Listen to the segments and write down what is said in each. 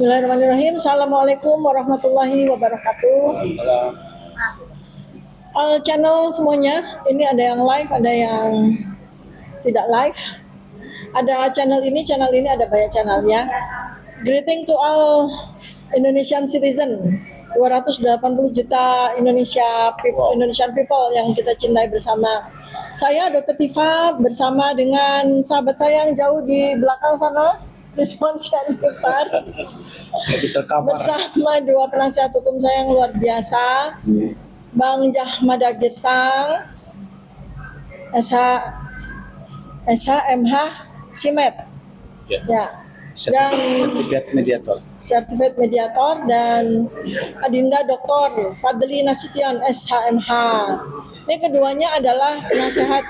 Bismillahirrahmanirrahim. Assalamualaikum warahmatullahi wabarakatuh. Channel semuanya, ini ada yang live, ada yang tidak live. Ada channel ini ada banyak channelnya. Greeting to all Indonesian citizen, 280 juta Indonesian people yang kita cintai bersama. Saya Dr. Tifa bersama dengan sahabat saya yang jauh di belakang sana, Rizwan Syarifar, bersama dua penasihat hukum saya yang luar biasa, Bang Jahmada Girsang, SHMH Simet, ya. Dan sertifikat mediator dan Adinda Dr. Fadli Nasution SHMH. Ini keduanya adalah penasehat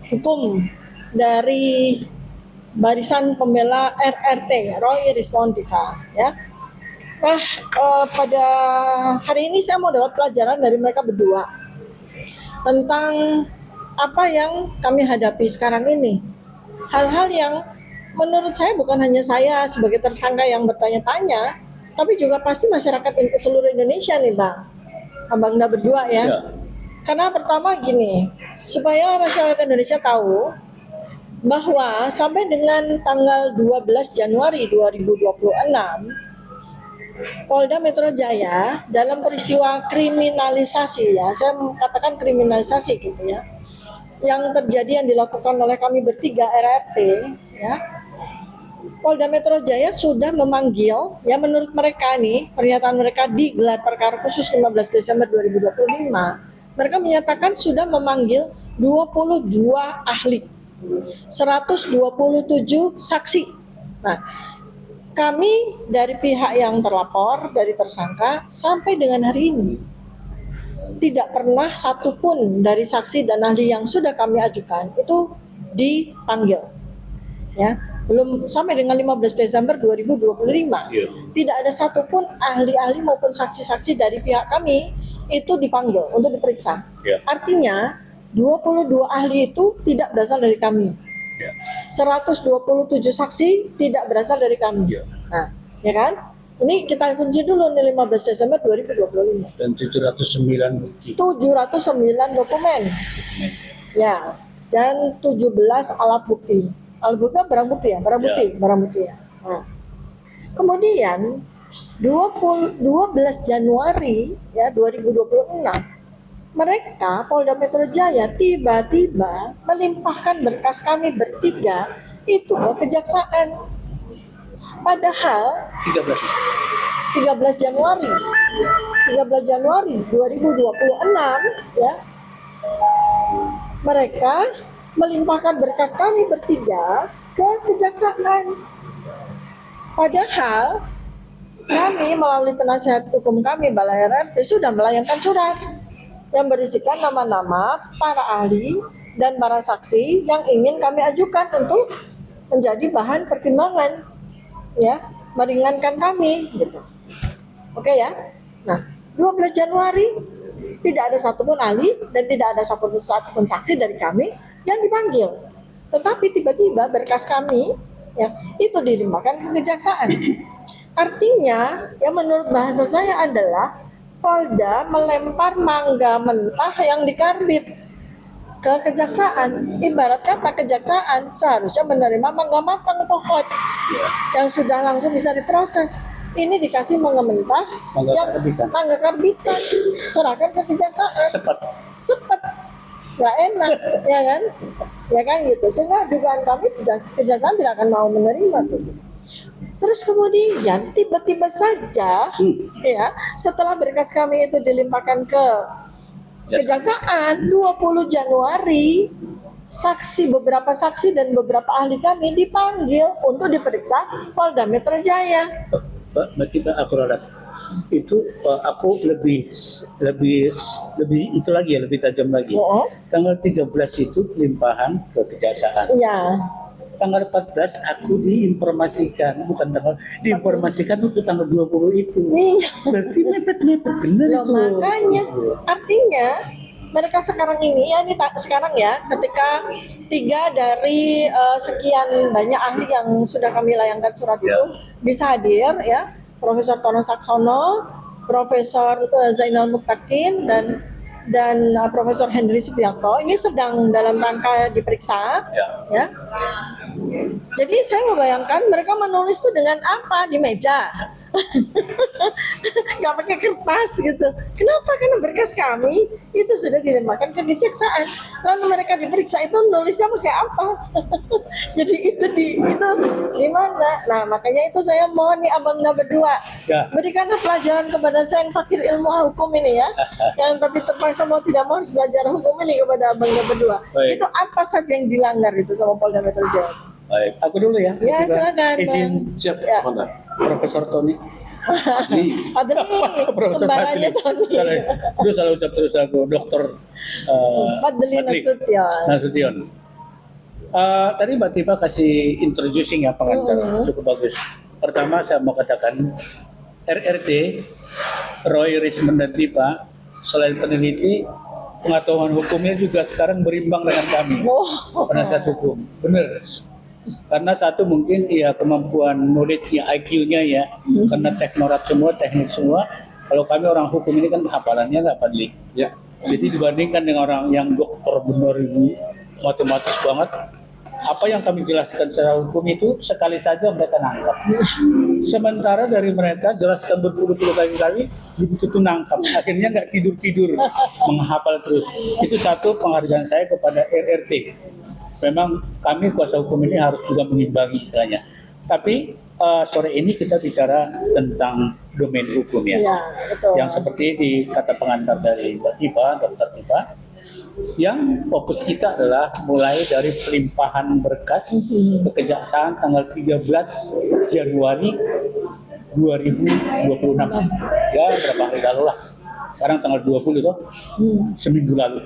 hukum dari Barisan Pembela RRT, Roy Respondiva, ya. Nah, pada hari ini saya mau dapat pelajaran dari mereka berdua tentang apa yang kami hadapi sekarang ini. Hal-hal yang menurut saya bukan hanya saya sebagai tersangka yang bertanya-tanya, tapi juga pasti masyarakat seluruh Indonesia nih, Bang. Abang berdua ya. Karena pertama gini, supaya masyarakat Indonesia tahu bahwa sampai dengan tanggal 12 Januari 2026, Polda Metro Jaya dalam peristiwa kriminalisasi, ya, saya katakan kriminalisasi gitu ya, yang terjadi yang dilakukan oleh kami bertiga RRT, ya, Polda Metro Jaya sudah memanggil, ya menurut mereka nih, pernyataan mereka di gelar perkara khusus 15 Desember 2025, mereka menyatakan sudah memanggil 22 ahli, 127 saksi. Nah, kami dari pihak yang terlapor, dari tersangka, sampai dengan hari ini tidak pernah satupun dari saksi dan ahli yang sudah kami ajukan itu dipanggil, ya. Belum sampai dengan 15 Desember 2025, tidak ada satupun ahli-ahli maupun saksi-saksi dari pihak kami itu dipanggil untuk diperiksa. Artinya 22 ahli itu tidak berasal dari kami. 127 saksi tidak berasal dari kami. Nah, ya kan? Ini kita kunci dulu nih 15 Desember 2025. Dan 709 bukti. 709 dokumen. Ya. Dan 17 alat bukti. Alat bukti barang bukti ya? Barang bukti ya. Nah. Kemudian 12 Januari ya 2026 mereka Polda Metro Jaya tiba-tiba melimpahkan berkas kami bertiga itu ke kejaksaan. Padahal 13 Januari 2026 ya, mereka melimpahkan berkas kami bertiga ke kejaksaan. Padahal kami melalui penasihat hukum kami Balai RRT sudah melayangkan surat yang berisikan nama-nama para ahli dan para saksi yang ingin kami ajukan untuk menjadi bahan pertimbangan, ya, meringankan kami, gitu. Oke ya. Nah, 12 Januari tidak ada satupun ahli dan tidak ada satupun saksi dari kami yang dipanggil. Tetapi tiba-tiba berkas kami, ya, itu dilimpahkan ke kejaksaan. Artinya, yang menurut bahasa saya adalah Polda melempar mangga mentah yang dikarbit ke kejaksaan. Ibarat kata kejaksaan seharusnya menerima mangga matang pokok yang sudah langsung bisa diproses. Ini dikasih mangga mentah, mangga karbitan, serahkan ke kejaksaan. Sepet, nggak enak, ya kan? Ya kan gitu. Sehingga dugaan kami kejaksaan tidak akan mau menerima tuh. Terus kemudian tiba-tiba saja, ya, setelah berkas kami itu dilimpahkan ke kejaksaan 20 Januari, beberapa saksi dan beberapa ahli kami dipanggil untuk diperiksa Polda Metro Jaya. Mbak aku itu aku lebih itu lagi ya, lebih tajam lagi. Tanggal 13 itu limpahan ke kejaksaan. Iya. Tanggal 14 aku diinformasikan untuk tanggal 20 itu. Iya. Berarti mepet bener itu. Makanya artinya mereka sekarang ini ya sekarang ya, ketika 3 dari sekian banyak ahli yang sudah kami layangkan surat itu bisa hadir ya, Profesor Tono Saksono, Profesor Zainal Mutakin dan Profesor Henry Subiakto ini sedang dalam rangka diperiksa ya. Jadi saya membayangkan mereka menulis itu dengan apa di meja. Nggak pakai kertas gitu. Kenapa? Karena berkas kami itu sudah dilemparkan ke kejaksaan. Lalu mereka diperiksa itu nulisnya pakai apa? Jadi itu di mana? Nah makanya itu saya mohon nih abangnya berdua berikanlah pelajaran kepada saya yang fakir ilmu hukum ini ya, yang tapi terpaksa mau tidak mau harus belajar hukum ini kepada abangnya berdua. Itu apa saja yang dilanggar itu sama Polda Metro Jaya? Baik, aku dulu ya. Ya silakan. Izin siap, Profesor Tony. Fadli, kembarannya Tony. Salah ucap terus aku, Dokter Fadli Nasution. Tadi Mbak Tiba kasih introducing ya, pengantar cukup bagus. Pertama saya mau katakan RRT, Roy Risman dan Tiba, selain peneliti, pengetahuan hukumnya juga sekarang berimbang dengan kami. Penasihat hukum, benar. Karena satu mungkin ya kemampuan knowledge-nya, IQ-nya ya, karena teknorat semua, teknik semua. Kalau kami orang hukum ini kan hafalannya nggak Padli. Ya. Jadi dibandingkan dengan orang yang dokter benar ibu, matematis banget, apa yang kami jelaskan secara hukum itu sekali saja mereka nangkap. Sementara dari mereka jelaskan berpuluh-puluh kali begitu nangkap, akhirnya nggak tidur-tidur, menghafal terus. Itu satu penghargaan saya kepada RRT. Memang kami kuasa hukum ini harus juga mengimbangi istilahnya. Tapi sore ini kita bicara tentang domain hukum ya. Betul. Yang seperti di kata pengantar dari Mbak Tiba, Dr. Tiba, yang fokus kita adalah mulai dari pelimpahan berkas ke kejaksaan tanggal 13 Januari 2026. Ya berapa hari lalu lah. Sekarang tanggal 20 itu, seminggu lalu.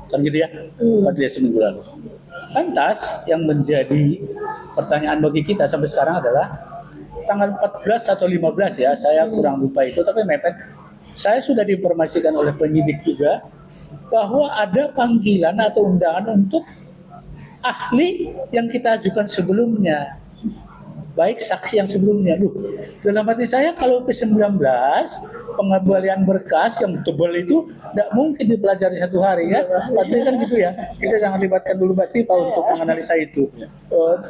Kan gitu ya, seminggu lalu. Lantas yang menjadi pertanyaan bagi kita sampai sekarang adalah tanggal 14 atau 15 ya, saya kurang lupa itu, tapi mepet. Saya sudah diinformasikan oleh penyidik juga bahwa ada panggilan atau undangan untuk ahli yang kita ajukan sebelumnya, baik saksi yang sebelumnya. Dalam hati saya kalau P19 pengembalian berkas yang tebal itu tidak mungkin dipelajari satu hari ya. Tapi kan gitu ya, kita jangan libatkan dulu Mbak Tipa untuk menganalisa itu.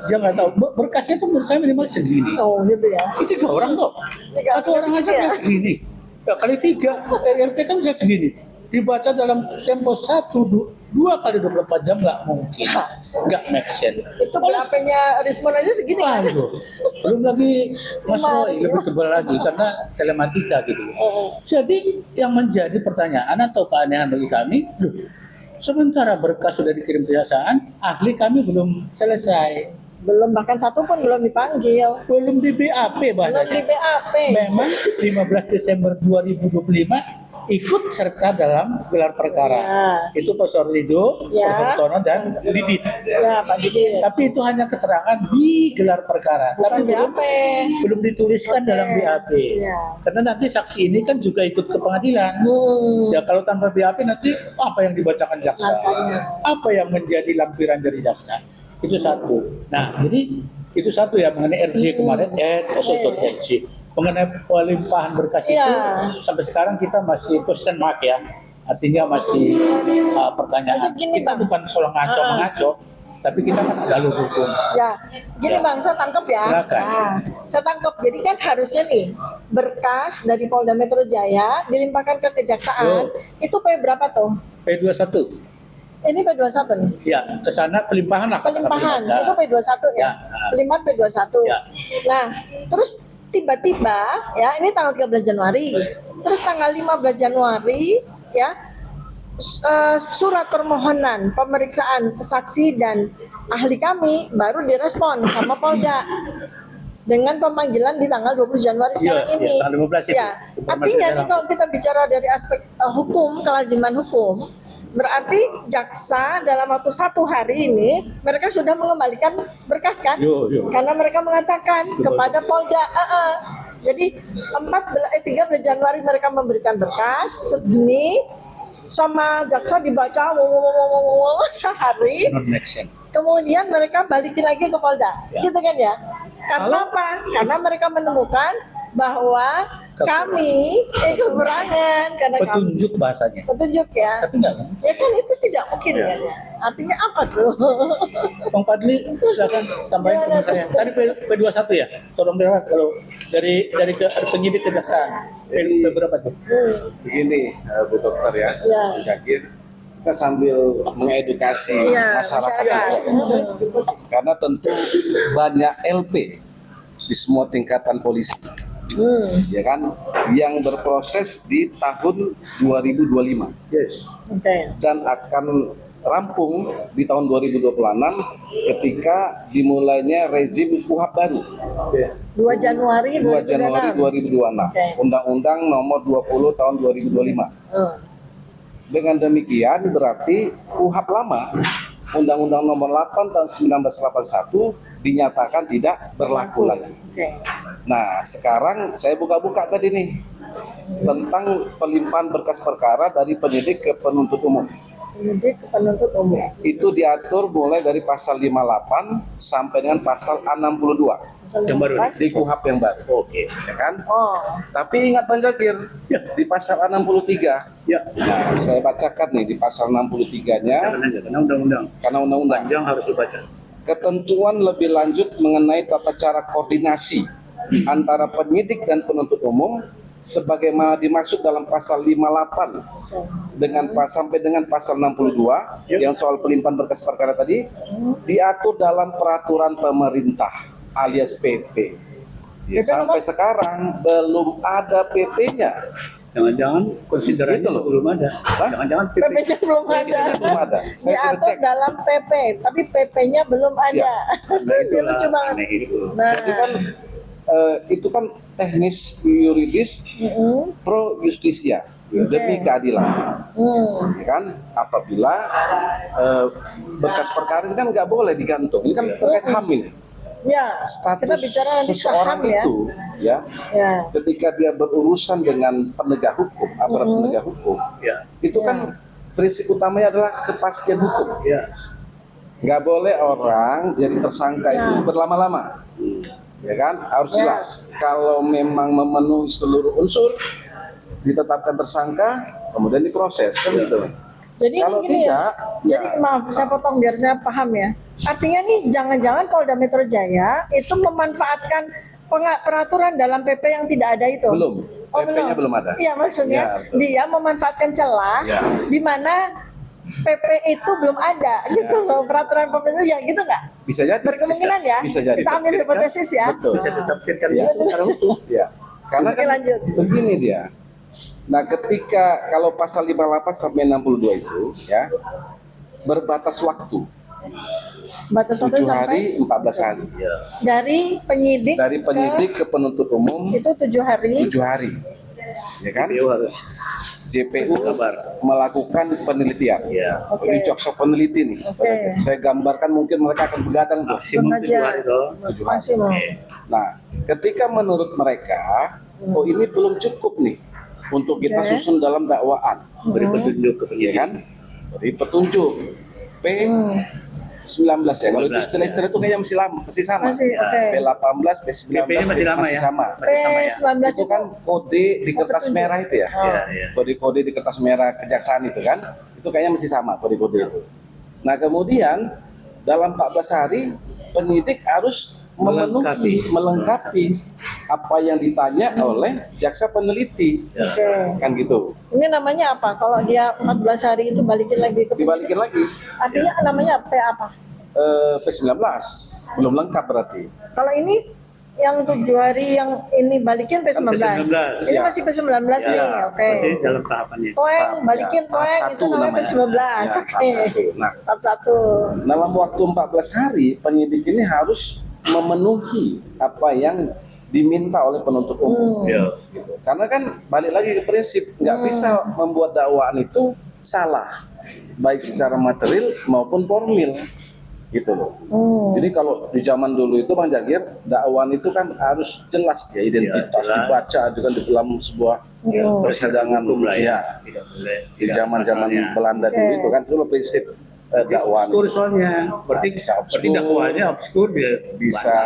Dia nggak tahu berkasnya itu menurut saya minimal segini. Oh gitu ya. Itu 2 orang kok. Satu orang aja ya segini. Ya, kali 3 RRT kan bisa segini. Dibaca dalam tempo 1-2 kali 24 jam nggak mungkin, nggak make sense. Itu berapanya Rismon aja segini. Belum lagi Mas Roy lebih tebal lagi karena telematika gitu. Jadi yang menjadi pertanyaan atau keanehan bagi kami, sementara berkas sudah dikirim kejaksaan, ahli kami belum selesai. Belum, bahkan satu pun belum dipanggil. Belum di BAP bahasanya. Belum di BAP. Memang 15 Desember 2025 ikut serta dalam gelar perkara. Itu Profesor Lido, Profesor Tono dan Didit. Ya, Pak Didit. Tapi itu hanya keterangan di gelar perkara. Bukan tapi BAP. belum dituliskan dalam BAP. Karena nanti saksi ini kan juga ikut ke pengadilan. Ya kalau tanpa BAP nanti apa yang dibacakan jaksa? Apa yang menjadi lampiran dari jaksa? Itu satu. Nah, jadi itu satu ya mengenai RJ kemarin. RJ. Mengenai pelimpahan berkas itu sampai sekarang kita masih question mark ya, artinya masih pertanyaan. Kita bukan soal ngaco-mengaco, tapi kita kan ada alur hukum. Ya, gini Bang, saya tangkap ya. Silakan. Saya tangkap. Jadi kan harusnya nih berkas dari Polda Metro Jaya dilimpahkan ke kejaksaan. Itu P berapa tuh? P21. Ini P21 nih. Ya, ke sana pelimpahan lah. Pelimpahan itu P21 ya. Pelimpahan P21. Nah, terus tiba-tiba ya ini tanggal 13 Januari, terus tanggal 15 Januari ya surat permohonan pemeriksaan saksi dan ahli kami baru direspon sama Polda dengan pemanggilan di tanggal 20 Januari sekarang ini. Tanggal 15 itu. Ya, artinya nih kalau kita bicara dari aspek hukum, kelaziman hukum, berarti jaksa dalam waktu 1 hari ini mereka sudah mengembalikan berkas kan? Karena mereka mengatakan kepada Polda, jadi 13 Januari mereka memberikan berkas segini, sama jaksa dibaca sehari, non action. kemudian mereka balikin lagi ke Polda, Ya. gitu kan ya? Karena apa? Karena mereka menemukan bahwa kami kekurangan karena Petunjuk bahasanya. petunjuk ya. Tapi enggak kan? Ya kan itu tidak mungkin Ya. kan ya. Artinya apa tuh? Bang Fadli, silakan tambahin teman saya. Tadi P21 ya? Tolong dengar kalau dari penyidik kejaksaan. P berapa tuh? Begini, Bu Dokter ya, Ya. Bu Zakir, kita sambil mengedukasi Iya, masyarakat masyarakat. juga ya. Karena tentu banyak LP di semua tingkatan polisi, ya kan, yang berproses di tahun 2025 Yes. Oke. dan akan rampung di tahun 2026 ketika dimulainya rezim KUHP baru 2 Januari 2 Januari 2026, Oke. Undang-Undang Nomor 20 Tahun 2025. Dengan demikian berarti KUHP lama, Undang-Undang Nomor 8 Tahun 1981 dinyatakan tidak berlaku lagi. Oke. Nah, sekarang saya buka-buka tadi nih tentang pelimpahan berkas perkara dari penyidik ke penuntut umum. Penyidik ke penuntut umum. Itu diatur mulai dari pasal 58 sampai dengan pasal 62 Yang baru nih? di KUHP yang baru. Oke. Ya kan? Oh, Tapi ingat Bang Zakir, Ya. di pasal 63, Ya. nah saya bacakan nih di pasal 63-nya, Karena undang-undang karena undang-undang. panjang harus dibaca. Ketentuan lebih lanjut mengenai tata cara koordinasi antara penyidik dan penuntut umum sebagaimana dimaksud dalam pasal 58 dengan sampai dengan pasal 62 yang soal pelimpahan berkas perkara tadi diatur dalam peraturan pemerintah alias PP. Ya, sampai sekarang belum ada PP-nya. Jangan-jangan konsiderannya Gitu loh. belum ada. Hah? Jangan-jangan PP-nya belum ada. Belum ada. Saya sudah Diatur cek. dalam PP, tapi PP-nya belum ada. Dia lucu banget. aneh itu. Nah, Jadi kan itu kan teknis yuridis pro justisia demi keadilan. Ya kan, apabila berkas perkara ini kan nggak boleh digantung. Ini kan terkait HAM ini. ya, Status kita bicara nanti seseorang saham ya. itu ya Ya, ketika dia berurusan dengan penegak hukum, aparat penegak hukum, Ya. itu kan prinsip utamanya adalah kepastian hukum. Ya. Nggak boleh orang jadi tersangka itu berlama-lama, ya kan? Harus jelas. Kalau memang memenuhi seluruh unsur, ditetapkan tersangka, kemudian diproses, kan gitu. jadi Kalau gini tidak, ya. Jadi maaf, saya potong biar saya paham ya. Artinya nih jangan-jangan Polda Metro Jaya itu memanfaatkan peraturan dalam PP yang tidak ada itu. belum. Oh, PP-nya belum ada. Iya, maksudnya Ya, betul. dia memanfaatkan celah Ya. di mana PP itu belum ada gitu loh, peraturan pemerintah ya gitu nggak? Bisa jadi. Berkemungkinan ya. Bisa jadi. Kita ambil hipotesis ya. Betul. Bisa ditafsirkan Ya. itu secara hukum. Ya. Karena Oke, kan lanjut. begini dia. Nah, ketika kalau pasal 58 sampai 62 itu ya berbatas waktu Batas waktu 7 sampai hari, 14 hari. Ya. dari penyidik Dari penyidik ke penuntut umum itu 7 hari. 7 hari. Ya kan? PU harus JPU kabar. melakukan penelitian. Ya. Oke. Ini jokes peneliti nih. Oke. Saya gambarkan mungkin mereka akan begadang tuh. Maksimum 7 hari toh. 7 hari. Maksimum. Nah, ketika menurut mereka, oh ini belum cukup nih untuk kita Oke. susun dalam dakwaan, Beri petunjuk ke ya penyidik. kan? Beri petunjuk. P19 ya. Kalau itu 19, istilah-istilah itu kayaknya masih sama. Masih, oke. P18, P19 PP-nya masih lama ya. sama. Masih sama ya. P19 Itu kan kode di kertas petunjuk. merah itu ya. Ya, ya. Kode-kode di kertas merah kejaksaan itu kan. Itu kayaknya masih sama kode-kode itu. Nah, kemudian dalam 14 hari penyidik harus melengkapi apa yang ditanya oleh jaksa peneliti. Oke. Kan gitu. Ini namanya apa? Kalau dia 14 hari itu balikin lagi ke Dibalikin lagi. artinya namanya P apa? P19 belum lengkap berarti. Kalau ini yang 7 hari yang ini balikin P19. P19, Ini ya. masih P19 nih. Oke. Masih dalam tahapannya. Toeng balikin Tahap toeng satu itu namanya P19. Ya, Oke. tahap satu. Nah, Tahap 1. dalam waktu 14 hari penyidik ini harus memenuhi apa yang diminta oleh penuntut umum. Ya. Gitu. Karena kan balik lagi ke prinsip nggak bisa membuat dakwaan itu salah baik secara material maupun formil. gitu loh. Jadi kalau di zaman dulu itu Bang Jagir, dakwan itu kan harus jelas dia identitas, jelas. dibaca dengan di dalam sebuah persidangan Hukum lah ya. ya. Tidak boleh. Di zaman-zaman Belanda dulu itu kan itu loh prinsip dakwan. Obskur soalnya. Berarti Bisa obskur. berarti dakwaannya obskur dia Bisa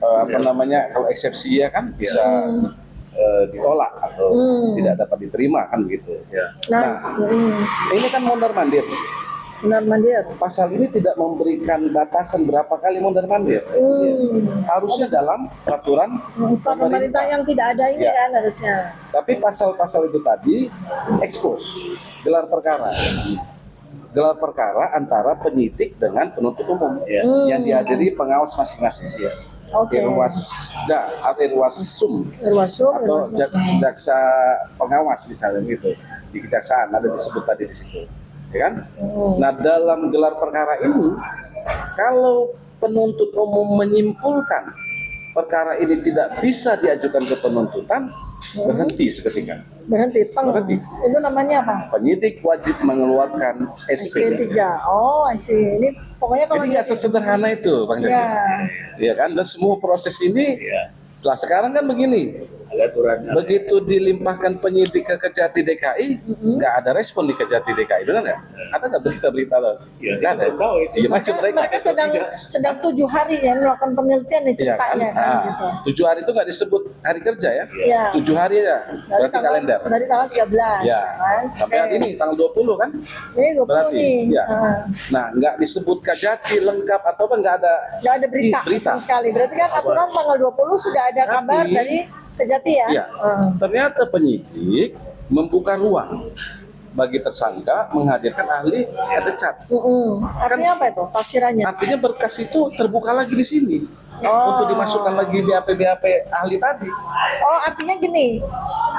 apa namanya, kalau eksepsi ya kan bisa ditolak atau tidak dapat diterima kan begitu. Ya. Nah, Ini kan mondar mandir. benar mandir. Pasal ini tidak memberikan batasan berapa kali mondar mandir. Harusnya dalam peraturan Pemerintah yang tidak ada ini Ya. kan harusnya. Tapi pasal-pasal itu tadi ekspos gelar perkara. Gelar perkara antara penyidik dengan penuntut umum yang dihadiri pengawas masing-masing. Oke. Irwasda atau Irwasum Irwasum, atau Irwasum. jaksa pengawas misalnya gitu di kejaksaan ada disebut tadi di situ, ya kan? Nah dalam gelar perkara ini kalau penuntut umum menyimpulkan perkara ini tidak bisa diajukan ke penuntutan, berhenti seketika. Berhenti. Berhenti. Itu namanya apa? Penyidik wajib mengeluarkan SP3. SP3. Oh, I see. Ini pokoknya kalau Jadi nggak sesederhana itu, Bang Jaki. ya. Iya kan? Dan semua proses ini, setelah sekarang kan begini. Ada aturannya. Begitu dilimpahkan penyidik ke Kejati DKI, nggak ada respon di Kejati DKI, benar nggak? Ada nggak berita-berita loh? Iya, Nggak ada. tahu itu. Iya macam Mereka sedang 7 hari ya melakukan penelitian nih Iya kan? ceritanya kan gitu. 7 hari itu nggak disebut hari kerja ya? Iya. 7 hari ya, berarti kalender. Dari tanggal 13 Ya. kan. Sampai hari ini tanggal 20 kan? Ini 20 Berarti, nih. ya. Ah. Nah, nggak disebut Kejati lengkap atau apa, nggak ada. Nggak ada berita, sama sekali. Berarti kan aturan tanggal 20 sudah ada Tapi- kabar dari Kejati ya. Iya. Ah. Ternyata penyidik membuka ruang bagi tersangka menghadirkan ahli hedecat. Artinya apa itu tafsirannya? Artinya berkas itu terbuka lagi di sini untuk dimasukkan lagi BAP ahli tadi. Oh, artinya gini.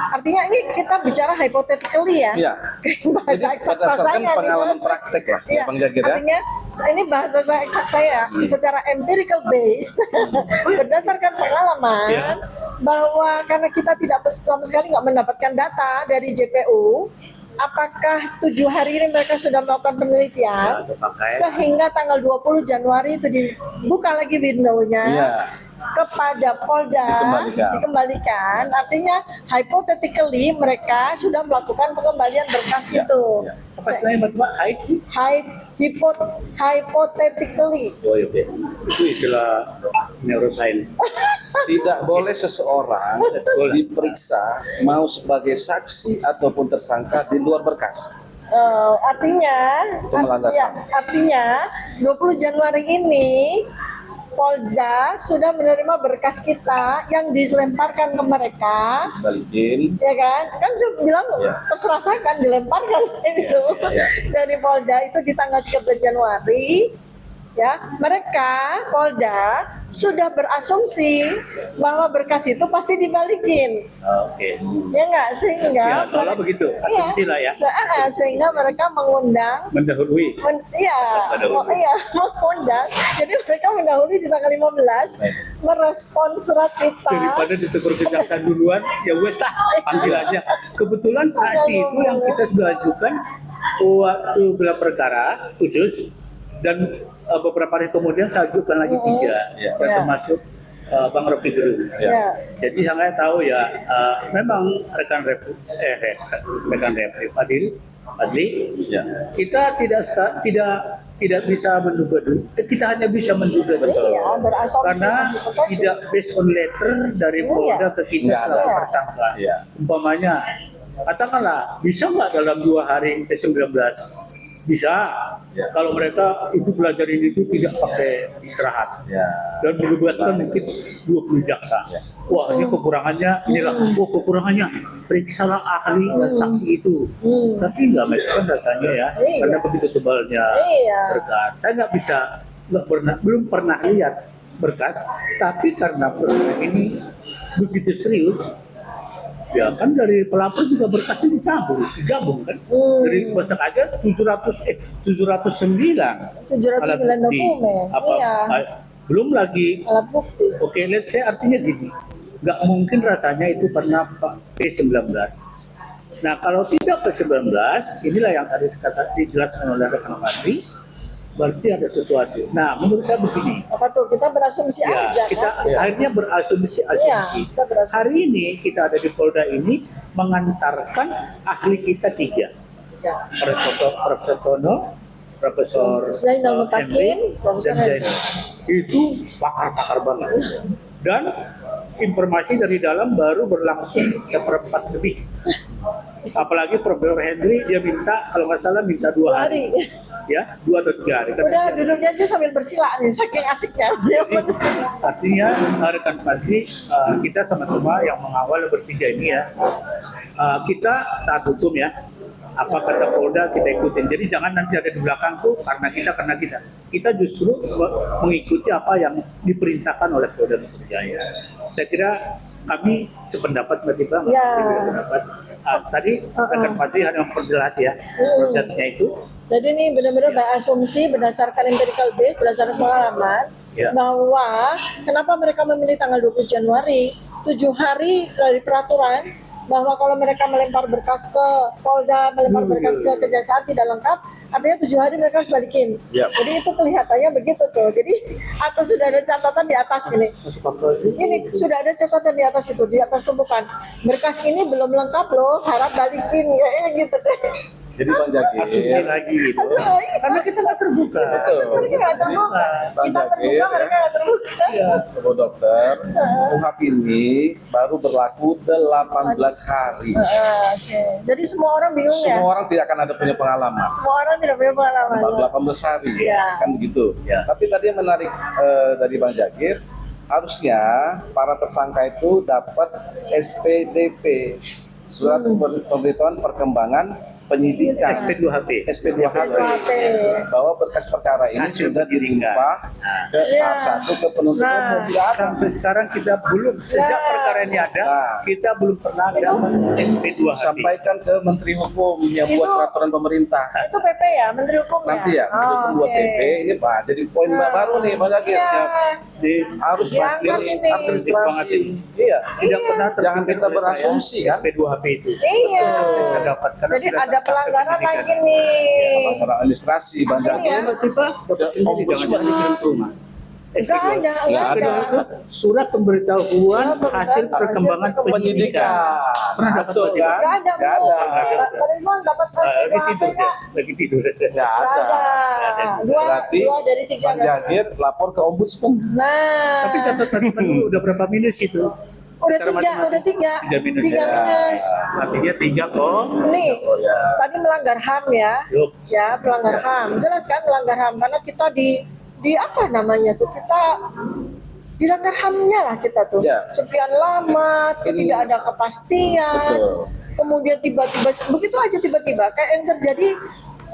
Artinya ini kita bicara hypothetically ya. Iya. Bahasa Jadi eksak berdasarkan bahasanya pengalaman gitu. praktek lah, Iya, Bang Jagir ya. artinya ini bahasa eksak saya secara empirical based berdasarkan pengalaman bahwa karena kita tidak sama sekali nggak mendapatkan data dari JPU, apakah 7 hari ini mereka sudah melakukan penelitian sehingga tanggal 20 Januari itu dibuka lagi windownya Iya. kepada Polda dikembalikan. Artinya hypothetically mereka sudah melakukan pengembalian berkas itu. Apa istilahnya Mbak? Hypothetically. Oh iya, itu istilah neuroscience. Tidak boleh seseorang diperiksa mau sebagai saksi ataupun tersangka di luar berkas. Artinya, Itu melanggar artinya 20 Januari ini Polda sudah menerima berkas kita yang dilemparkan ke mereka, Balikin. ya kan saya bilang terserah saya kan dilemparkan itu dari Polda itu di tanggal 13 Januari. Ya, mereka Polda sudah berasumsi bahwa berkas itu pasti dibalikin. Oke. Ya nggak, sehingga Ya, soalnya begitu, asumsi lah ya. sehingga mereka mengundang Mendahului. mengundang. Jadi mereka mendahului di tanggal 15 merespon surat kita. Daripada ditegur kejaksaan duluan, ya wes lah, panggil aja. Kebetulan saksi itu yang kita sudah ajukan waktu gelar perkara khusus, dan beberapa hari kemudian saya ajukan lagi 3, yang termasuk Bang Rocky dulu. Jadi saya tahu ya, memang rekan rep Adli, kita tidak bisa menduga dulu. Kita hanya bisa menduga Iya, berasumsi karena tidak based on letter dari Polda ke kita selaku tersangka. Umpamanya, katakanlah bisa nggak dalam 2 hari ke-19? Bisa. Kalau mereka itu belajar ini itu tidak pakai istirahat dan melibatkan mungkin 20 jaksa. Wah, ini kekurangannya, inilah. Oh, kekurangannya periksalah ahli dan saksi itu. Tapi nggak make-sense rasanya ya, karena begitu tebalnya berkas. Saya belum pernah lihat berkas, tapi karena program ini begitu serius, ya kan dari pelapor juga berkasnya digabung kan, dari masak aja 709 dokumen, belum lagi alat bukti. Oke, let's say artinya gini, nggak mungkin rasanya itu pernah P19. Nah, kalau tidak P19, inilah yang tadi dijelaskan oleh rekan Fadli, berarti ada sesuatu. Nah, menurut saya begini. Apa tuh? Kita berasumsi Ya, aja kita kan? akhirnya berasumsi. Iya, kita berasumsi. Hari ini kita ada di Polda ini mengantarkan ahli kita 3. Ya. Profesor Tono, Profesor Zainal Mutakin, Henry, Profesor dan Zainal. Itu pakar-pakar banget. Dan informasi dari dalam baru berlangsung seperempat lebih. Apalagi Profesor Henry dia minta, kalau nggak salah minta 2 hari. Ya, 2 atau 3 hari. Udah duduknya aja sambil bersila nih, saking asiknya dia menulis. Artinya rekan Fadli, kita sama-sama yang mengawal bertiga ini ya, kita taat hukum ya. Apa kata Polda kita ikutin. Jadi jangan nanti ada di belakangku karena kita. Kita justru mengikuti apa yang diperintahkan oleh Polda Metro Jaya. Saya kira kami sependapat Mbak Tifa. Ya. Tadi rekan Fadli hanya memperjelas ya prosesnya itu. Jadi ini benar-benar by asumsi berdasarkan empirical base, berdasarkan pengalaman bahwa kenapa mereka memilih tanggal 20 Januari, 7 hari dari peraturan bahwa kalau mereka melempar berkas ke Polda, melempar berkas ke Kejaksaan tidak lengkap, artinya 7 hari mereka harus balikin. Jadi itu kelihatannya begitu tuh. Jadi atau sudah ada catatan di atas ini. Ini sudah ada catatan di atas itu, di atas tumpukan. Berkas ini belum lengkap loh, harap balikin kayaknya gitu deh. Jadi Bang Jagir, Asumsi lagi gitu. Karena kita nggak terbuka. Betul. Mereka nggak terbuka. Kita terbuka, mereka nggak terbuka. Bu Dokter, UHAP ini baru berlaku 18 hari. Oke. Jadi semua orang bingung ya? Semua orang tidak akan ada punya pengalaman. Semua orang tidak punya pengalaman. Baru 18 hari, Iya. kan begitu. Tapi tadi yang menarik dari Bang Jagir, harusnya para tersangka itu dapat SPDP, surat pemberitahuan perkembangan penyidikan, SP2HP. SP2HP, bahwa berkas perkara ini Hasil sudah penyidikan. dilimpah ke tahap 1 ke penuntut umum. Tidak ada. Sampai sekarang kita belum, sejak perkara ini ada, kita belum pernah dapat SP2HP. Sampaikan ke Menteri Hukum yang buat peraturan pemerintah. Itu PP ya, Menteri Hukum Nanti ya, Menteri Hukum buat oke. PP ini Pak. Jadi poin baru nih Bang Jagir. Harus Diangkat ini. administrasi. Iya. Tidak pernah Jangan terpikir kita oleh berasumsi saya, kan. SP2HP itu. Iya. Kita dapat, karena Jadi sudah ada tahap pelanggaran penyidikan. lagi nih. Pelanggaran administrasi Bang Ini ya. Jagir. Tiba-tiba dapat sendiri, Ombudsman. jangan dikirim ke rumah. Nggak ada, nggak ada. Surat pemberitahuan Surat hasil perkembangan penyidikan. Pernah dapat Masuk Pak, kan? Nggak ada, Nggak Bu. ada. Pak Rizwan dapat Lagi SP2HP tidur, nggak? lagi tidur. Nggak Nggak ada. ada. Dua Berarti dari 3. Bang Jagir lapor ke Ombudsman. Nah. Tapi catatan dulu udah berapa minus itu? Udah Secara 3, udah 3. 3 minus. 3 minus. Artinya 3 kok. Nih, tadi melanggar HAM ya. Yup. Ya, pelanggar HAM. Jelas kan melanggar HAM karena kita di apa namanya tuh? Kita dilanggar HAM-nya lah kita tuh. Ya. Sekian lama, tidak ada kepastian. Betul. Kemudian tiba-tiba begitu aja tiba-tiba kayak yang terjadi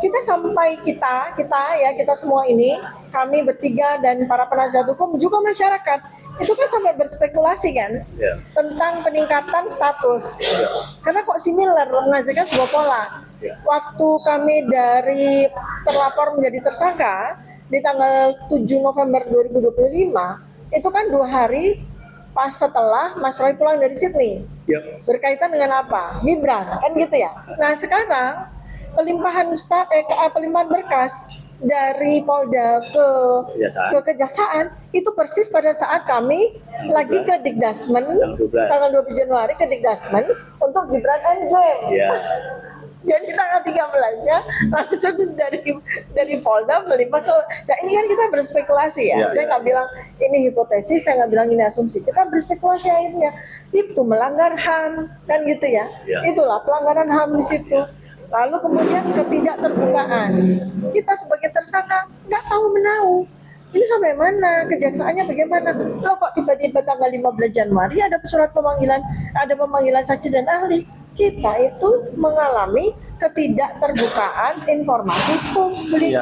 kita sampai kita semua ini, kami bertiga dan para penasihat hukum juga masyarakat itu kan sampai berspekulasi kan tentang peningkatan status. Karena kok similar menghasilkan sebuah pola. Waktu kami dari terlapor menjadi tersangka di tanggal 7 November 2025 itu kan 2 hari pas setelah Mas Roy pulang dari Sydney. Berkaitan dengan apa? Gibran, kan gitu ya. Nah sekarang pelimpahan berkas dari Polda ke Kejaksaan itu persis pada saat kami lagi ke Dikdasmen tanggal 12 Januari ke Dikdasmen untuk Gibran Endgame. Jadi tanggal 13-nya langsung dari Polda melimpah ke. Nah ini kan kita berspekulasi ya. Saya nggak bilang ini hipotesis, saya nggak bilang ini asumsi. Kita berspekulasi akhirnya itu melanggar HAM kan gitu ya. Itulah pelanggaran HAM di situ. Lalu kemudian ketidakterbukaan. Kita sebagai tersangka nggak tahu menahu. Ini sampai mana? Kejaksaannya bagaimana? Loh kok tiba-tiba tanggal 15 Januari ada surat pemanggilan, ada pemanggilan saksi dan ahli. Kita itu mengalami ketidakterbukaan informasi publik.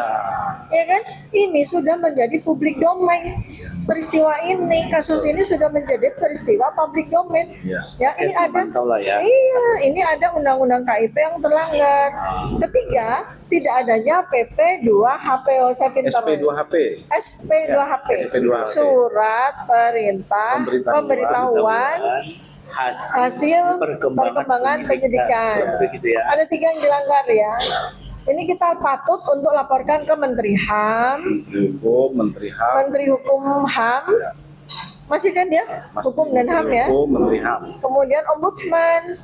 Ya kan? Ini sudah menjadi public domain. Peristiwa ini, kasus ini sudah menjadi peristiwa public domain. Ya, ini ada. Iya, ini ada undang-undang KIP yang terlanggar. Ketiga, tidak adanya PP 2 HPO saya pintar. SP2HP. SP2HP. SP2HP. Surat perintah pemberitahuan hasil perkembangan penyidikan. Ada 3 yang dilanggar ya. Ini kita patut untuk laporkan ke Menteri HAM, Menteri Hukum HAM, masih kan dia? Hukum dan HAM ya. Menteri HAM. Kemudian Ombudsman.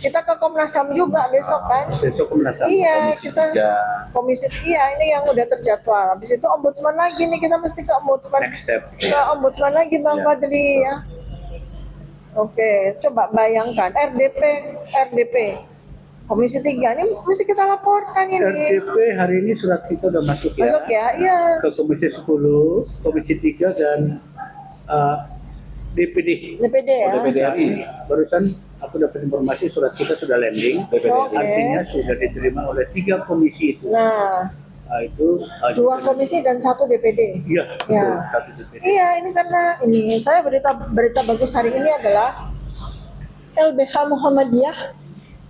Kita ke Komnas HAM juga besok kan? Besok Komnas HAM. Iya, kita Komisi 3 ini yang udah terjadwal. Habis itu Ombudsman lagi nih, kita mesti ke Ombudsman. Next step. Ke Ombudsman lagi Bang Fadli ya. Oke, coba bayangkan RDP Komisi 3 ini mesti kita laporkan ini. RDP hari ini surat kita udah masuk ya. Masuk ya, iya. Ke Komisi 10, Komisi 3 dan DPD ya. DPD RI. Barusan aku dapat informasi surat kita sudah landing. Oke. Artinya sudah diterima oleh 3 komisi itu. Nah, Itu 2 komisi dan 1 DPD. Iya, Ya. betul, 1 DPD. Iya, ini karena ini saya berita bagus hari ini adalah LBH Muhammadiyah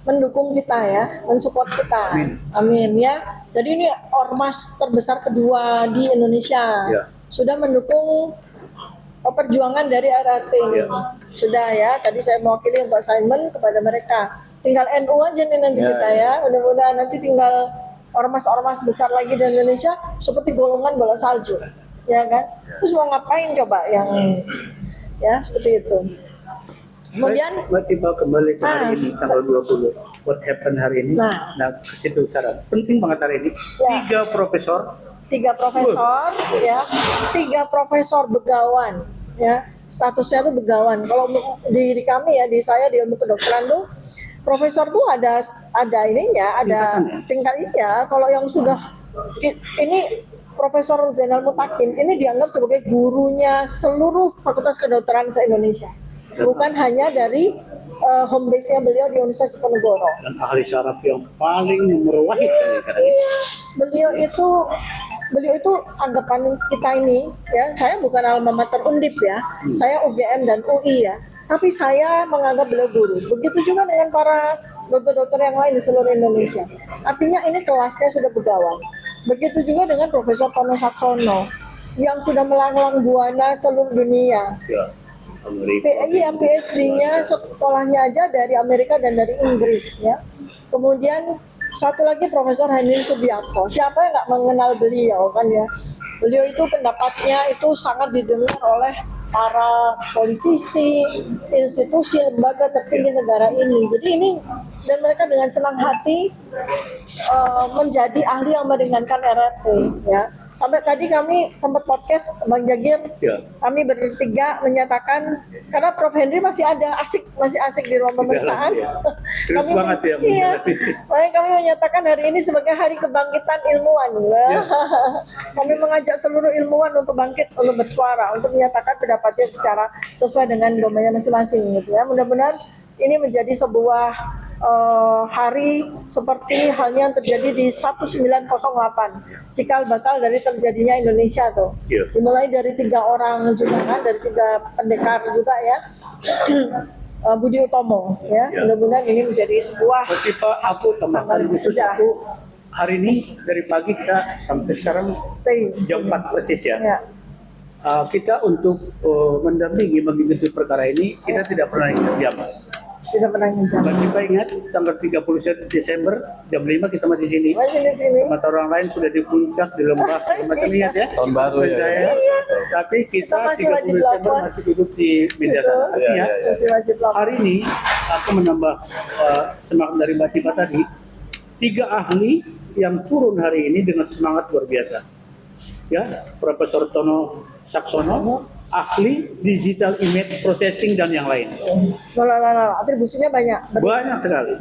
mendukung kita ya, mensupport kita. Amin ya. Jadi ini ormas terbesar kedua di Indonesia. Ya. Sudah mendukung perjuangan dari RRT ini. Ya. Sudah ya, tadi saya mewakili untuk assignment kepada mereka. Tinggal NU aja nih nanti kita ya. Mudah-mudahan nanti tinggal ormas-ormas besar lagi di Indonesia seperti golongan bola salju. Ya kan? Terus mau ngapain coba yang ya seperti itu. Kemudian tiba kembali ke hari ini tanggal 20. What happened hari ini? Nah. Ke situ syarat. Penting banget hari ini. Ya. 3 profesor 3 profesor ya, 3 profesor begawan ya, statusnya tuh begawan. Kalau di kami ya, di saya di ilmu kedokteran tuh profesor tuh ada ininya, ada tingkatnya. Kalau yang sudah ini Profesor Zainal Mutakin ini dianggap sebagai gurunya seluruh fakultas kedokteran se-Indonesia, bukan hanya dari home base-nya beliau di Universitas Diponegoro. dan ahli syaraf yang paling nomor wahid. Iya, beliau itu anggapan kita ini ya, saya bukan alma mater Undip ya, saya UGM dan UI ya, tapi saya menganggap beliau guru. Begitu juga dengan para dokter-dokter yang lain di seluruh Indonesia. Artinya ini kelasnya sudah begawan. Begitu juga dengan Profesor Tono Saksono yang sudah melanglang buana seluruh dunia. Ya. PhD-nya sekolahnya aja dari Amerika dan dari Inggris ya. Kemudian satu lagi Profesor Henry Subiakto. Siapa yang nggak mengenal beliau kan ya? Beliau itu pendapatnya itu sangat didengar oleh para politisi, institusi, lembaga tertinggi negara ini. Jadi ini, dan mereka dengan senang hati menjadi ahli yang meringankan RRT ya. Sampai tadi kami sempat podcast Bang Jagir, Ya. kami bertiga menyatakan karena Prof Henry masih asik di ruang pemeriksaan. Ya. Serius banget ya. Iya, makanya kami menyatakan hari ini sebagai hari kebangkitan ilmuwan. Ya. Kami mengajak seluruh ilmuwan untuk bangkit, untuk bersuara, untuk menyatakan pendapatnya secara sesuai dengan domainnya masing-masing gitu ya. Mudah-mudahan ini menjadi sebuah hari seperti halnya yang terjadi di 1908 cikal bakal dari terjadinya Indonesia tuh. Iya. Dimulai dari 3 orang juga kan, dari 3 pendekar juga ya. Budi Utomo ya. Iya. Mudah-mudahan ini menjadi sebuah Tapi Pak, aku tambahkan khusus aku hari ini dari pagi kita sampai sekarang stay jam 4 persis ya. ya. Kita untuk mendampingi mengikuti perkara ini kita tidak pernah ingat jam. Tidak pernah ngejam. Kita ingat tanggal 31 Desember jam 5 kita masih di sini. Masih di sini. Mata orang lain sudah di puncak, di lembah segala macam ingat ya. Tahun baru ya. Saya. Tapi kita Kita masih 30 wajib Desember lapor. masih duduk di meja Situ. sana. Artinya Masih wajib lapor. hari ini aku menambah semangat dari Mbak Tipa tadi. 3 ahli yang turun hari ini dengan semangat luar biasa. Ya, Profesor Tono Saksono, ahli digital image processing dan yang lain. Atribusinya banyak. Banyak sekali.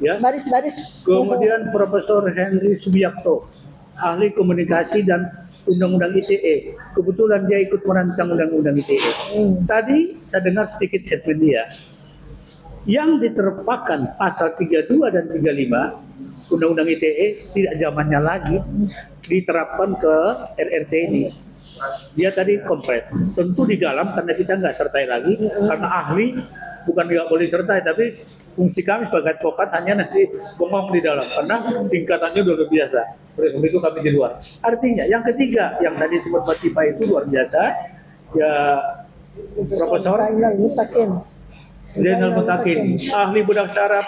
Ya. Baris-baris. Kemudian Profesor Henry Subiakto, ahli komunikasi dan undang-undang ITE. Kebetulan dia ikut merancang undang-undang ITE. Tadi saya dengar sedikit statement dia. Yang diterpakan pasal 32 dan 35 undang-undang ITE tidak zamannya lagi diterapkan ke RRT ini. Dia tadi kompres. Tentu di dalam karena kita nggak sertai lagi karena ahli bukan nggak boleh sertai, tapi fungsi kami sebagai advokat hanya nanti bengong di dalam karena tingkatannya udah biasa. Oleh itu kami di luar. Artinya yang ketiga yang tadi sempat Mbak Tipa itu luar biasa ya, Profesor Zainal Mutakin. Zainal Mutakin, ahli bedah saraf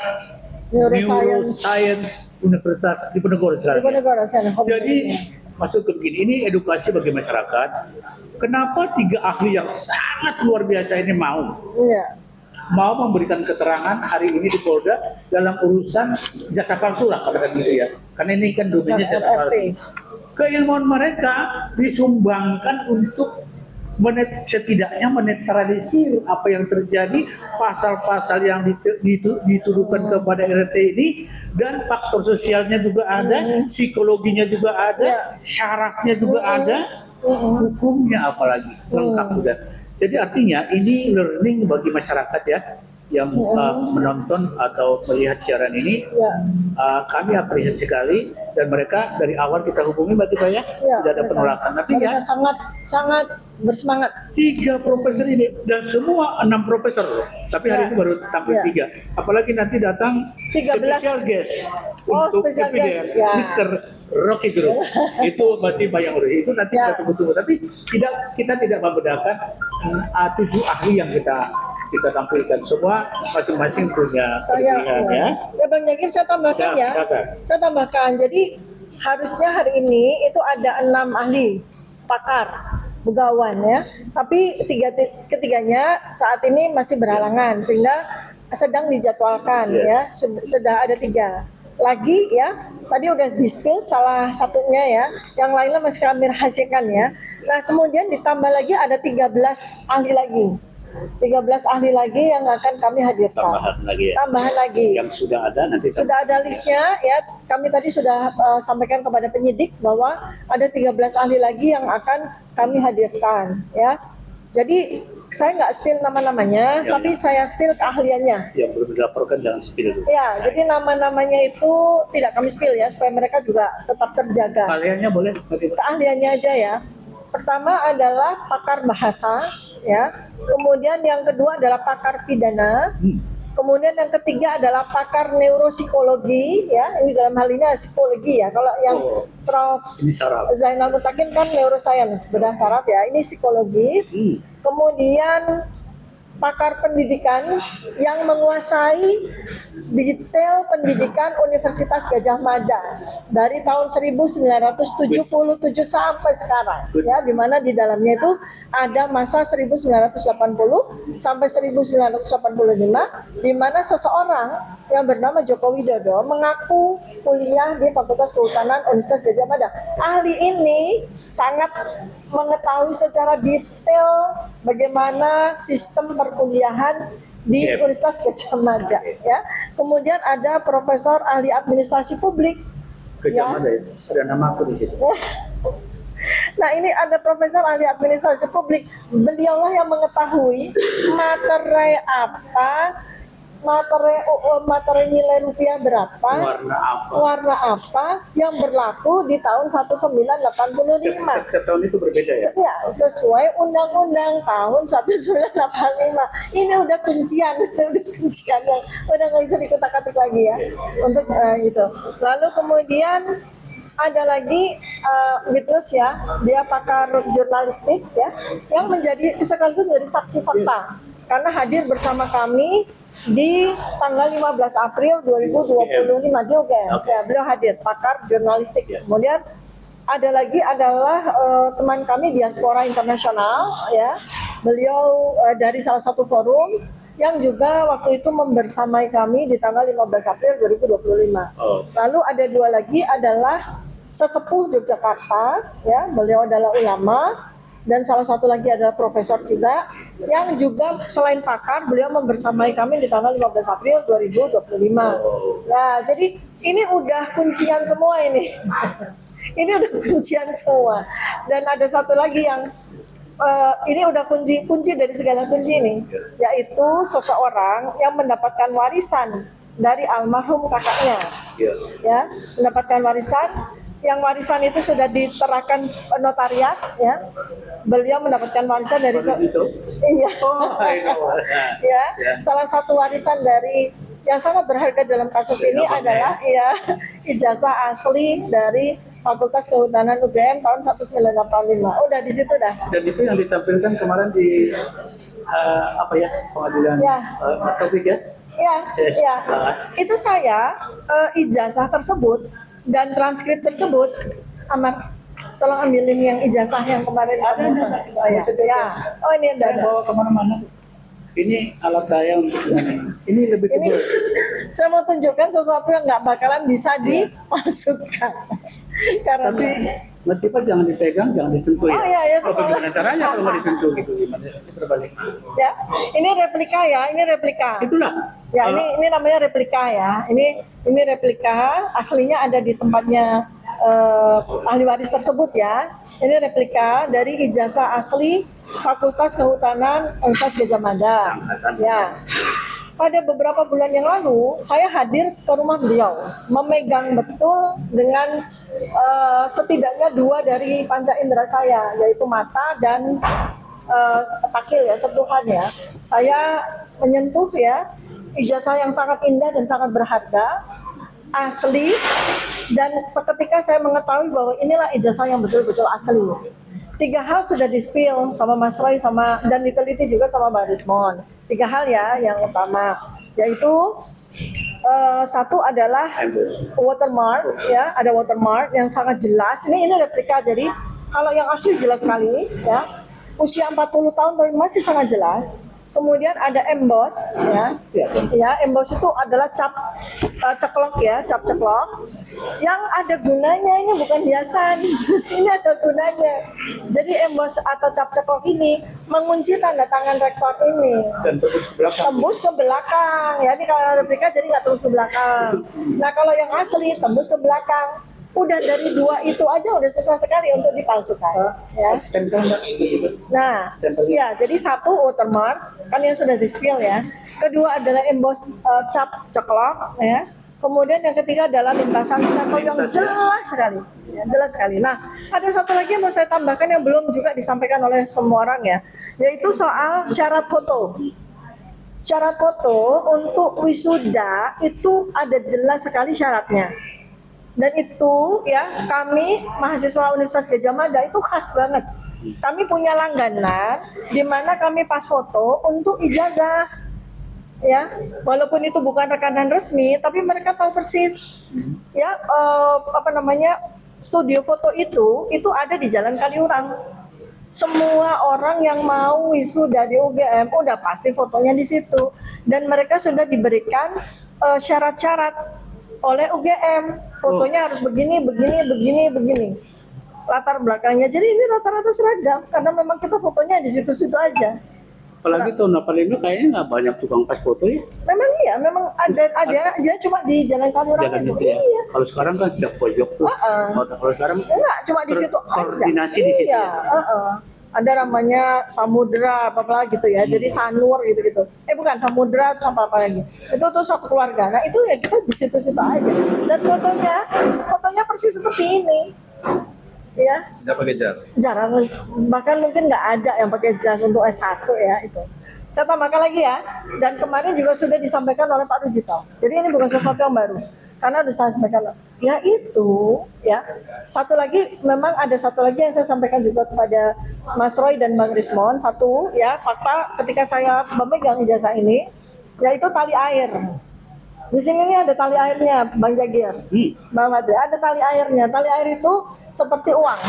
Neuroscience Universitas Diponegoro sekarang. Diponegoro, Jadi maksud ke begini, ini edukasi bagi masyarakat. Kenapa 3 ahli yang sangat luar biasa ini mau memberikan keterangan hari ini di Polda dalam urusan jasa palsu lah katakan gitu ya. Karena ini kan domainnya jasa palsu. Keilmuan mereka disumbangkan untuk setidaknya menetralisir apa yang terjadi, pasal-pasal yang dituduhkan kepada RT ini, dan faktor sosialnya juga ada, psikologinya juga ada, syaratnya juga ada, hukumnya apalagi lengkap sudah. Jadi artinya ini learning bagi masyarakat ya yang menonton atau melihat siaran ini. Kami apresiasi sekali, dan mereka dari awal kita hubungi Mbak Tifa ya, tidak ada penolakan. Artinya sangat bersemangat. 3 profesor ini, dan semua 6 profesor loh. Tapi hari ini baru tampil 3. Apalagi nanti datang 13 special guest untuk special FPDN, guest, ya. Mr. Rocky Group. Itu Mbak Tifa yang udah itu nanti kita tunggu-tunggu. Tapi kita tidak membedakan 7 ahli yang kita tampilkan, semua masing-masing punya kelebihan ya. Ya Bang Jagir, saya tambahkan Saya tambahkan. Jadi harusnya hari ini itu ada 6 ahli pakar begawan ya. Tapi ketiganya saat ini masih berhalangan sehingga sedang dijadwalkan ya. Sudah ada 3 lagi ya. Tadi udah di-spill salah satunya ya. Yang lainnya masih kami rahasiakan ya. Nah, kemudian ditambah lagi ada 13 ahli lagi. 13 ahli lagi yang akan kami hadirkan. Tambahan lagi. Yang sudah ada nanti. Sudah ada listnya ya. Kami tadi sudah sampaikan kepada penyidik bahwa ada 13 ahli lagi yang akan kami hadirkan ya. Jadi saya nggak spill nama-namanya, tapi saya spill keahliannya. Yang belum dilaporkan jangan spill dulu. Ya, jadi nama-namanya itu tidak kami spill ya, supaya mereka juga tetap terjaga. Keahliannya boleh? Keahliannya aja ya. Pertama adalah pakar bahasa, ya. Kemudian yang kedua adalah pakar pidana. Kemudian yang ketiga adalah pakar neuropsikologi, ya. Ini dalam hal ini psikologi ya. Kalau yang Prof. Zainal Mutakin kan neuroscience, bedah saraf ya. Ini psikologi. Kemudian pakar pendidikan yang menguasai detail pendidikan Universitas Gadjah Mada dari tahun 1977 sampai sekarang ya, di mana di dalamnya itu ada masa 1980 sampai 1985 di mana seseorang yang bernama Joko Widodo mengaku kuliah di Fakultas Kehutanan Universitas Gadjah Mada. Ahli ini sangat mengetahui secara detail bagaimana sistem perkuliahan di Universitas Gadjah Mada ya. Kemudian ada Profesor Ahli Administrasi Publik. Gadjah Mada ya. Ada nama aku di situ. Nah, ini ada Profesor Ahli Administrasi Publik. Beliaulah yang mengetahui materi apa, materi nilai rupiah berapa, warna apa yang berlaku di tahun 1985. Setiap tahun itu berbeda ya? Ya, sesuai undang-undang tahun 1985. Ini udah kuncian yang udah nggak bisa dikutak-katik lagi ya untuk itu. Lalu kemudian ada lagi witness ya, dia pakar jurnalistik ya, yang menjadi sekaligus menjadi saksi fakta karena hadir bersama kami di tanggal 15 April 2025 juga ya, beliau hadir, pakar jurnalistik. Kemudian ada lagi adalah teman kami diaspora internasional ya, beliau dari salah satu forum yang juga waktu itu membersamai kami di tanggal 15 April 2025. Lalu ada 2 lagi adalah sesepuh Yogyakarta ya, beliau adalah ulama. Dan salah satu lagi adalah profesor juga yang juga selain pakar, beliau membersamai kami di tanggal 15 April 2025. Nah, jadi ini udah kuncian semua ini. Ini udah kuncian semua. Dan ada satu lagi yang ini udah kunci dari segala kunci ini, yaitu seseorang yang mendapatkan warisan dari almarhum kakaknya. Ya, mendapatkan warisan. Yang warisan itu sudah diterahkan notariat ya. Beliau mendapatkan warisan dari salah satu warisan dari yang sangat berharga dalam kasus ini adalah ijazah asli dari Fakultas Kehutanan UGM tahun 1985. Udah di situ dah. Dan itu yang ditampilkan kemarin di pengadilan Mas Taufik ya? Ya, CS. ya. Itu saya ijazah tersebut dan transkrip tersebut. Amar, tolong ambilin yang ijazah yang kemarin. Ada. Oh ya, ya. Oh ini Saya ada. bawa kemana-mana. Ini alat saya untuk ini lebih Ini tebal. saya mau tunjukkan sesuatu yang nggak bakalan bisa dimasukkan. Karena Tapi Mbak jangan dipegang, jangan disentuh ya. Oh, iya, Oh, bagaimana caranya kalau nggak disentuh gitu gimana? Terbalik. ya, ini replika ya, ini replika. Itulah. Ya, ini namanya replika ya. Ini replika, aslinya ada di tempatnya ahli waris tersebut ya. Ini replika dari ijazah asli Fakultas Kehutanan Universitas Gadjah Mada. Ya. Pada beberapa bulan yang lalu, saya hadir ke rumah beliau, memegang betul dengan setidaknya 2 dari panca indera saya, yaitu mata dan takil ya, sentuhan ya. Saya menyentuh ya ijazah yang sangat indah dan sangat berharga, asli, dan seketika saya mengetahui bahwa inilah ijazah yang betul-betul asli. 3 hal sudah di-spill sama Mas Roy dan diteliti juga sama Mbak Rismon. 3 hal ya yang utama, yaitu satu adalah watermark ya, ada watermark yang sangat jelas. Ini replika, jadi kalau yang asli jelas sekali ya, usia 40 tahun tapi masih sangat jelas. Kemudian ada emboss ya, emboss itu adalah cap ceklok ya, cap ceklok yang ada gunanya, ini bukan hiasan. Ini ada gunanya. Jadi emboss atau cap ceklok ini mengunci tanda tangan rektor ini. Dan tembus ke belakang. Tembus ke belakang ya, ini kalau replika jadi nggak tembus ke belakang. Nah kalau yang asli tembus ke belakang. Udah dari 2 itu aja udah susah sekali untuk dipalsukan ya. Nah, ya jadi 1 watermark kan yang sudah di-spill ya. Kedua adalah emboss cap ceklok ya. Kemudian yang ketiga adalah lintasan stempel yang jelas sekali. Ya, jelas sekali. Nah, ada satu lagi yang mau saya tambahkan yang belum juga disampaikan oleh semua orang ya, yaitu soal syarat foto. Syarat foto untuk wisuda itu ada jelas sekali syaratnya. Dan itu ya kami mahasiswa Universitas Gadjah Mada itu khas banget. Kami punya langganan di mana kami pas foto untuk ijazah. Ya, walaupun itu bukan rekanan resmi, tapi mereka tahu persis. Ya, studio foto itu ada di Jalan Kaliurang. Semua orang yang mau wisuda di UGM udah pasti fotonya di situ. Dan mereka sudah diberikan syarat-syarat oleh UGM, fotonya harus begini. Latar belakangnya, jadi ini rata-rata seragam karena memang kita fotonya di situ-situ aja. Apalagi tahun 85 kayaknya nggak banyak tukang pas foto ya. Memang iya, memang ada aja cuma di Jalan Kaliurang Jalan itu. itu ya. Iya. Kalau sekarang kan sudah pojok tuh. Kalau sekarang Enggak, cuma di situ aja. koordinasi di situ. Iya, ada namanya Samudra apa gitu ya, jadi Sanur gitu. Bukan Samudra atau apa lagi. Itu tuh satu keluarga. Nah itu ya kita di situ-situ aja. Dan fotonya persis seperti ini. Ya. Nggak pakai jas. Jarang, bahkan mungkin nggak ada yang pakai jas untuk S1 ya itu. Saya tambahkan lagi ya. Dan kemarin juga sudah disampaikan oleh Pak Rujito. Jadi ini bukan sesuatu yang baru. Karena sudah saya sampaikan, ya itu, ya. Memang ada satu lagi yang saya sampaikan juga kepada Mas Roy dan Bang Rismon. Satu, ya, fakta ketika saya memegang ijazah ini, yaitu tali air. Di sini nih ada tali airnya, Bang Jagir, Bang Madri, ada tali airnya. Tali air itu seperti uang.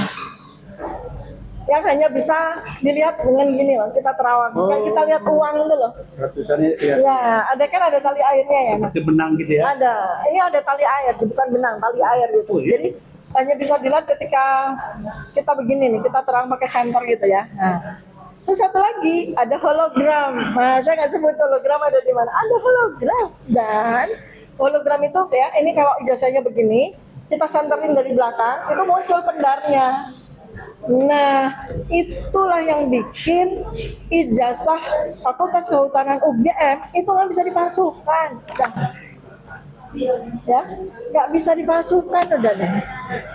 Ya hanya bisa dilihat dengan gini loh, kita terawang. Kita lihat uang itu loh. Ratusannya ya. Ya, ada tali airnya ya. Seperti benang gitu ya. Ada. Ini ada tali air, bukan benang, tali air gitu. Oh, iya. Jadi hanya bisa dilihat ketika kita begini nih, kita terang pakai senter gitu ya. Nah. Terus satu lagi, ada hologram. Nah, saya nggak sebut hologram ada di mana. Ada hologram. Dan hologram itu ya, ini kalau ijazahnya begini, kita senterin dari belakang, itu muncul pendarnya. Nah, itulah yang bikin ijazah Fakultas Kehutanan UGM itu nggak bisa dipalsukan. Ya, nggak bisa dipalsukan udah deh.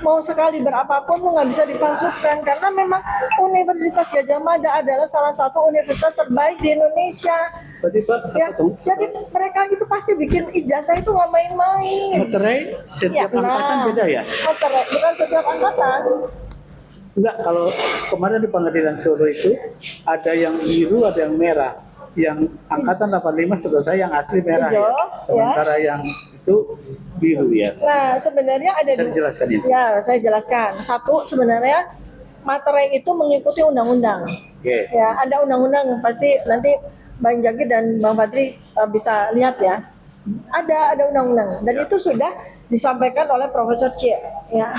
Mau sekali berapapun tuh nggak bisa dipalsukan karena memang Universitas Gadjah Mada adalah salah satu universitas terbaik di Indonesia. Berarti Pak, Ya, jadi mereka itu pasti bikin ijazah itu nggak main-main. materai setiap angkatan beda ya? Materai, bukan setiap angkatan. Enggak, kalau kemarin di Pengadilan Solo itu ada yang biru, ada yang merah. yang angkatan 85 setahu saya yang asli merah Hijau, ya. Sementara yang itu biru ya. Nah, sebenarnya ada Bisa dijelaskan itu? Ya, saya jelaskan. Satu, sebenarnya materai itu mengikuti undang-undang. Oke. Ya, ada undang-undang, pasti nanti Bang Jaki dan Bang Fadri bisa lihat ya. Ada undang-undang dan itu sudah disampaikan oleh Profesor C. Ya.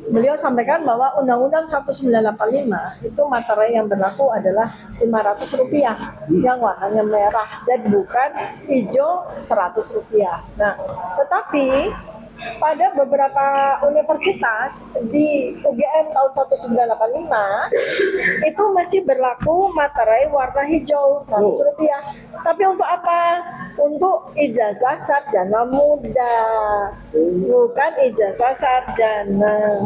Beliau sampaikan bahwa Undang-Undang 1985 itu materai yang berlaku adalah Rp500 yang warnanya merah dan bukan hijau Rp100. Nah, tetapi pada beberapa universitas di UGM tahun 1985 itu masih berlaku materai warna hijau Rp100. Tapi untuk apa? Untuk ijazah sarjana muda, bukan ijazah sarjana.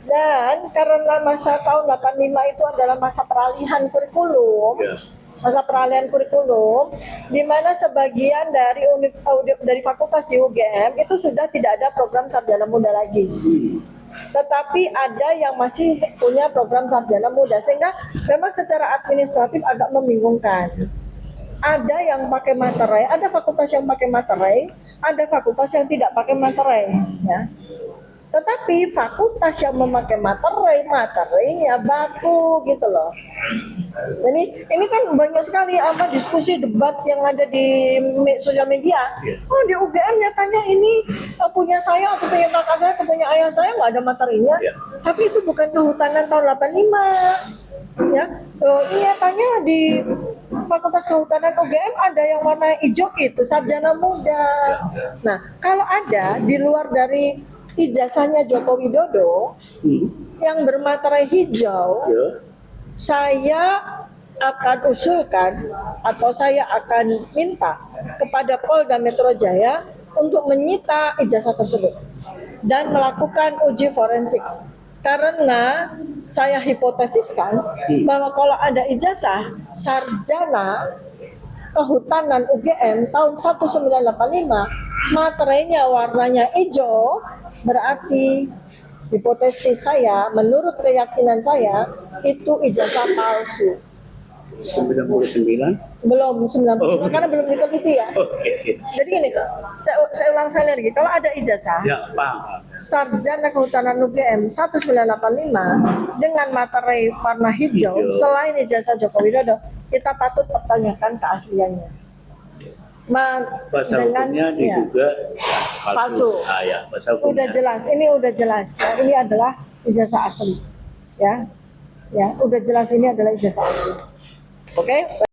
Dan karena masa tahun 85 itu adalah masa peralihan kurikulum, di mana sebagian dari fakultas di UGM itu sudah tidak ada program sarjana muda lagi. Tetapi ada yang masih punya program sarjana muda, sehingga memang secara administratif agak membingungkan. Ada yang pakai materai, ada fakultas yang pakai materai, ada fakultas yang tidak pakai materai. Ya. Tetapi fakultas yang memakai materinya baku gitu loh. Ini kan banyak sekali diskusi debat yang ada di sosial media. Oh, di UGM nyatanya ini punya saya atau punya kakak saya atau punya ayah saya nggak ada materinya. Tapi itu bukan kehutanan tahun 85. Ya, nyatanya di Fakultas Kehutanan UGM ada yang warna hijau itu sarjana muda. Nah, kalau ada di luar dari ijazahnya Joko Widodo yang bermaterai hijau, saya akan usulkan atau saya akan minta kepada Polda Metro Jaya untuk menyita ijazah tersebut dan melakukan uji forensik. Karena saya hipotesiskan bahwa kalau ada ijazah sarjana Kehutanan UGM tahun 1985 materainya warnanya hijau, berarti hipotesis saya, menurut keyakinan saya, itu ijazah palsu. 99? Belum 99 karena belum diteliti ya. Jadi gini, saya ulang sekali lagi, kalau ada ijazah sarjana Kehutanan UGM 1985 dengan materai warna hijau selain ijazah Joko Widodo, kita patut pertanyakan keasliannya. Bahasa hukumnya diduga palsu. Udah jelas, ini udah jelas. Ya, ini adalah ijazah asli. Ya, udah jelas ini adalah ijazah asli. Oke.